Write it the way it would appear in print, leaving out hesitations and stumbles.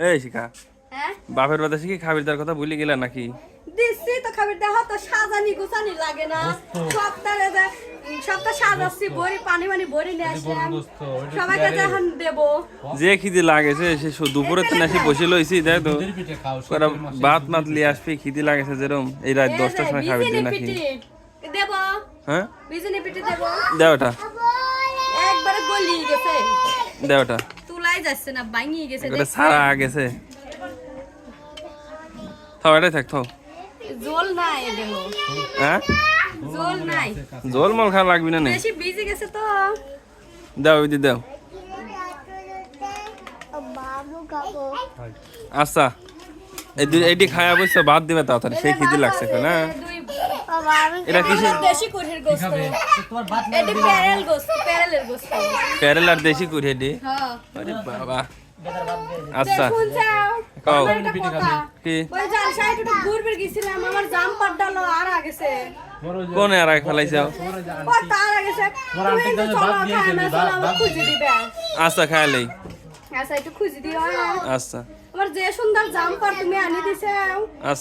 এই শিখা, হ্যাঁ বাপের বাতাসে কি খাবিরদার কথা ভুলে গেলা নাকি? দিচ্ছি তো খাবার দেখা তো সাজানি গুছানি লাগে না সপ্তাহ সাজাচ্ছি বড়ি পানি মানি বড়ি নিয়ে আসলাম সবাইকে যখন দেবো যে খিদে লাগেছে সে দুপুরে তো নাসি বসে লইছি দেখ তো ওরা ভাত মাত লিয়ে আসবি, খিদে লাগেছে যেরম এই রাত 10টার সময় খাবি তুই নাকি? দেবো হ্যাঁ বিজনি পিঠে দেবো দেও ওটা, একবারে গলিয়ে গেছে দেও ওটা, তুলাই যাচ্ছে না ভাঙিয়ে গেছে ওটা সারা গেছে। থাও এটাই থাক, থাও। জল নাই এদেরও হ্যাঁ জল নাই জল মল খাওয়া লাগবি না নে, বেশি ভিজে গেছে তো দাও ওই দাও। আচ্ছা এইটি খায়া বসছো ভাত দিবে তাড়াতাড়ি, সেই খিদে লাগছে না? এটা কিসে? দেশি কুড়ির গোস্ত এটি প্যারেল গোস্ত প্যারেলের গোস্ত প্যারেল আর দেশি কুড়িয়ে দি। হ্যাঁ আরে বাবা, আচ্ছা দেখুন যাও খাও। আমার একটা কথা কি ওই জাল সাইড একটু ঘুরবে গেছিলাম আমার জাম পাড্ডালো আর আগেছে কোনে আর ফেলাইছো? ও তার আগেছে তুমি তো চলো খায় না চলো আমার খুঁজে দিবে আচ্ছা খাইলেই, আচ্ছা একটু খুঁজে দিও আচ্ছা আমার যে সুন্দর জাম পার তুমি আনি দিছো আচ্ছা।